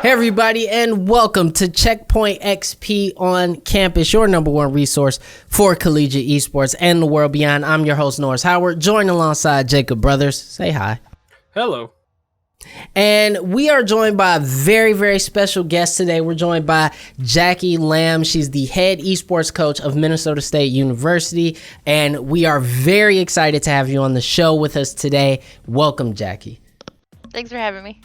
Hey everybody, and welcome to Checkpoint XP on campus, your number one resource for collegiate esports and the world beyond. I'm your host, Norris Howard, joined alongside Jacob Brothers. Say hi. Hello. And we are joined by a very, very special guest today. We're joined by Jacquie Lamm. She's the head esports coach of Minnesota State University, and we are very excited to have you on the show with us today. Welcome, Jacquie. Thanks for having me.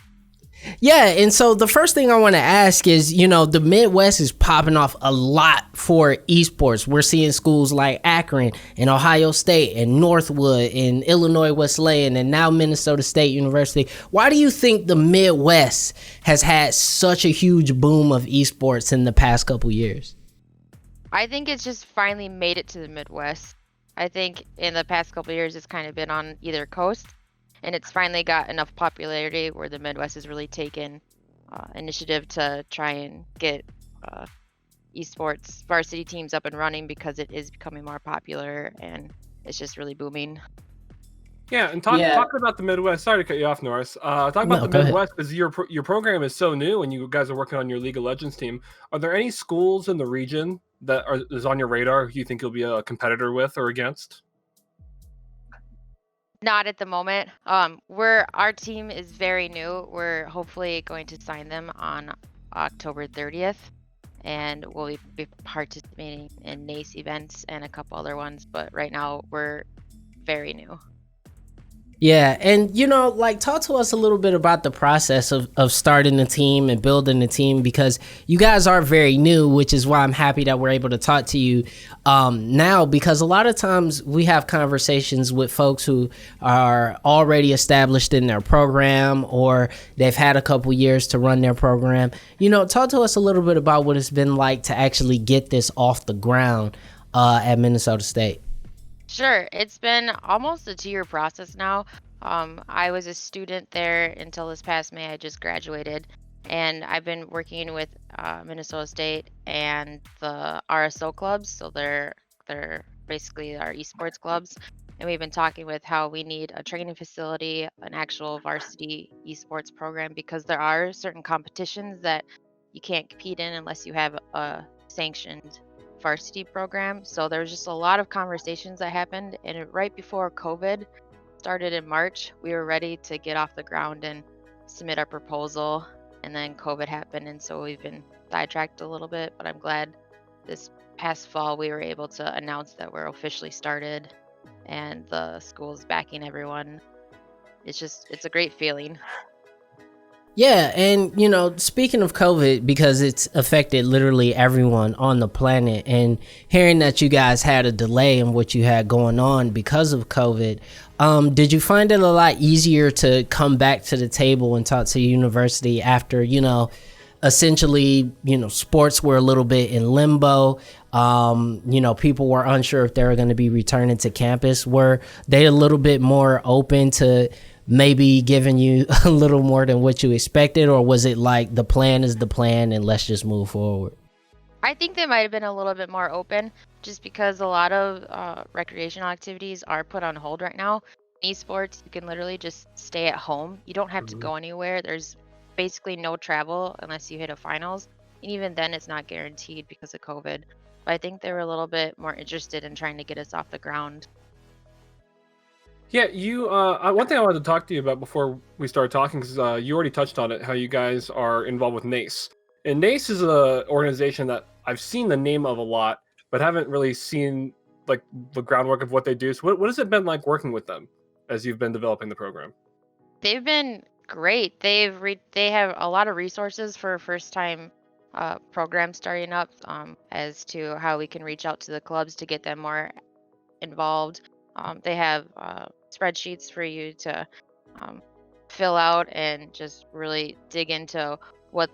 Yeah, and so the first thing I want to ask is, the Midwest is popping off a lot for esports. We're seeing schools like Akron and Ohio State and Northwood and Illinois Wesleyan and now Minnesota State University. Why do you think the Midwest has had such a huge boom of esports in the past couple years? I think it's just finally made it to the Midwest. I think in the past couple years it's kind of been on either coast. And it's finally got enough popularity where the Midwest has really taken initiative to try and get esports varsity teams up and running because it is becoming more popular and it's just really booming. Yeah, and talking about the Midwest. Sorry to cut you off, Norris. Talking about the Midwest because your program is so new and you guys are working on your League of Legends team. Are there any schools in the region that is on your radar who you think you'll be a competitor with or against? Not at the moment. Our team is very new. We're hopefully going to sign them on October 30th, and we'll be participating in NACE events and a couple other ones. But right now, we're very new. Yeah, and talk to us a little bit about the process of starting the team and building the team, because you guys are very new, which is why I'm happy that we're able to talk to you now, because a lot of times we have conversations with folks who are already established in their program or they've had a couple years to run their program. Talk to us a little bit about what it's been like to actually get this off the ground at Minnesota State. Sure. It's been almost a 2-year process now. I was a student there until this past May. I just graduated, and I've been working with Minnesota State and the RSO clubs. So they're basically our esports clubs, and we've been talking with how we need a training facility, an actual varsity esports program, because there are certain competitions that you can't compete in unless you have a sanctioned varsity program. So there was just a lot of conversations that happened, and right before COVID started in March, we were ready to get off the ground and submit our proposal, and then COVID happened, and so we've been sidetracked a little bit. But I'm glad this past fall we were able to announce that we're officially started and the school's backing everyone. It's a great feeling. Yeah, and speaking of COVID, because it's affected literally everyone on the planet, and hearing that you guys had a delay in what you had going on because of COVID, did you find it a lot easier to come back to the table and talk to the university after, essentially, sports were a little bit in limbo? People were unsure if they were going to be returning to campus. Were they a little bit more open to maybe giving you a little more than what you expected, or was it like the plan is the plan and let's just move forward? I think they might have been a little bit more open just because a lot of recreational activities are put on hold right now. In esports, you can literally just stay at home. You don't have to go anywhere. There's basically no travel unless you hit a finals. And even then, it's not guaranteed because of COVID. But I think they were a little bit more interested in trying to get us off the ground. Yeah, one thing I wanted to talk to you about before we start talking, because you already touched on it, how you guys are involved with NACE. And NACE is an organization that I've seen the name of a lot, but haven't really seen like the groundwork of what they do. So what has it been like working with them as you've been developing the program? They've been great. They have a lot of resources for first-time programs starting up, as to how we can reach out to the clubs to get them more involved. They have spreadsheets for you to fill out and just really dig into what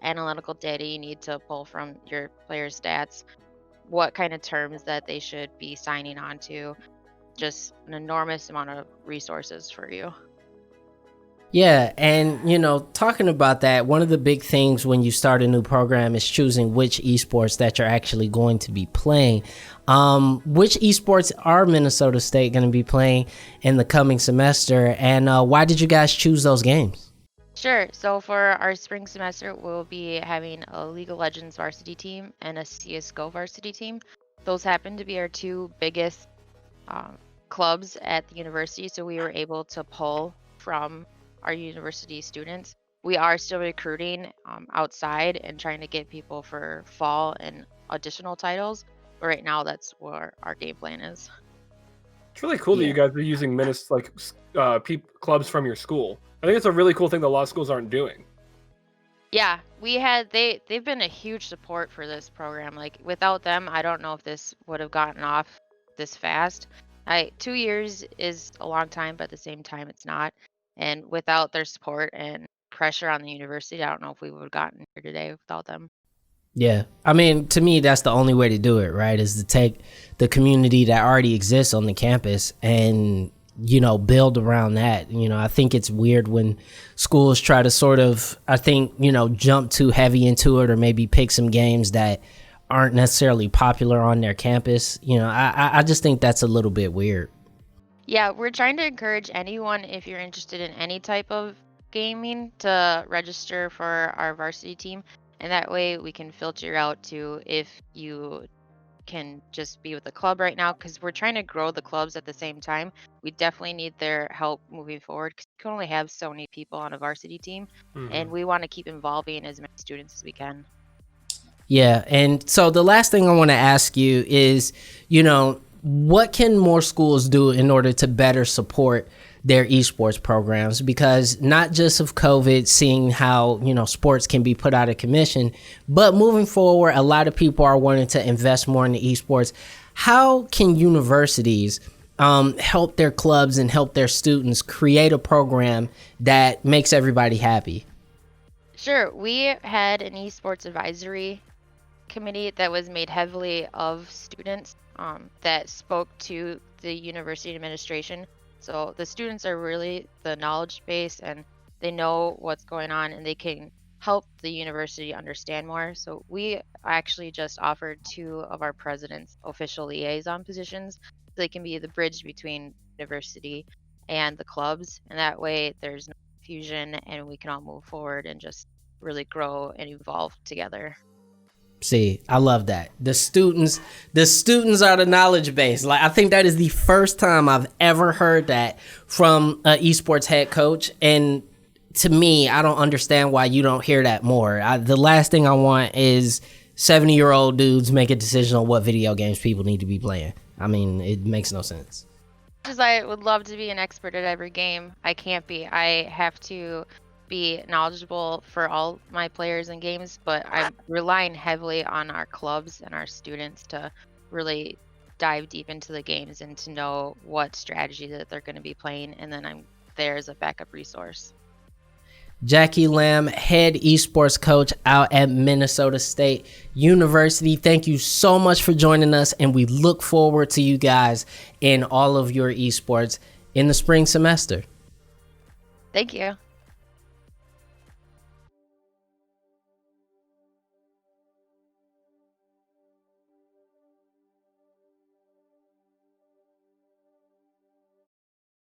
analytical data you need to pull from your player stats, what kind of terms that they should be signing on to, just an enormous amount of resources for you. Yeah, and talking about that, one of the big things when you start a new program is choosing which esports that you're actually going to be playing. Which esports are Minnesota State going to be playing in the coming semester, and why did you guys choose those games? Sure. So for our spring semester, we'll be having a League of Legends varsity team and a CS:GO varsity team. Those happen to be our two biggest um, clubs at the university, so we were able to pull from our university students. We are still recruiting outside and trying to get people for fall and additional titles, but right now that's where our game plan is. It's really cool that you Yeah. guys are using clubs from your school. I think it's a really cool thing that a lot of schools aren't doing. Yeah, they've been a huge support for this program. Like without them, I don't know if this would have gotten off this fast. 2 years is a long time, but at the same time, it's not. And without their support and pressure on the university, I don't know if we would have gotten here today without them. Yeah. I mean, to me, that's the only way to do it, right? Is to take the community that already exists on the campus and, build around that. I think it's weird when schools try to sort of, jump too heavy into it or maybe pick some games that aren't necessarily popular on their campus. I just think that's a little bit weird. Yeah, we're trying to encourage anyone, if you're interested in any type of gaming, to register for our varsity team. And that way we can filter out to if you can just be with the club right now, because we're trying to grow the clubs at the same time. We definitely need their help moving forward because you can only have so many people on a varsity team. And we want to keep involving as many students as we can. Yeah. And so the last thing I want to ask you is, what can more schools do in order to better support their esports programs? Because not just of COVID, seeing how, sports can be put out of commission, but moving forward, a lot of people are wanting to invest more in the esports. How can universities help their clubs and help their students create a program that makes everybody happy? Sure. We had an esports advisory committee that was made heavily of students that spoke to the university administration. So the students are really the knowledge base and they know what's going on and they can help the university understand more. So we actually just offered two of our presidents official liaison positions so they can be the bridge between university and the clubs. And that way there's no confusion and we can all move forward and just really grow and evolve together. See, I love that. The students are the knowledge base. Like, I think that is the first time I've ever heard that from an esports head coach. And to me, I don't understand why you don't hear that more. The last thing I want is 70-year-old dudes make a decision on what video games people need to be playing. I mean, it makes no sense. As I would love to be an expert at every game, I can't be. I have to be knowledgeable for all my players and games, but I'm relying heavily on our clubs and our students to really dive deep into the games and to know what strategy that they're going to be playing, and then I'm there as a backup resource. Jacquie Lamm, head esports coach out at Minnesota State University. Thank you so much for joining us, and we look forward to you guys in all of your esports in the spring semester. Thank you.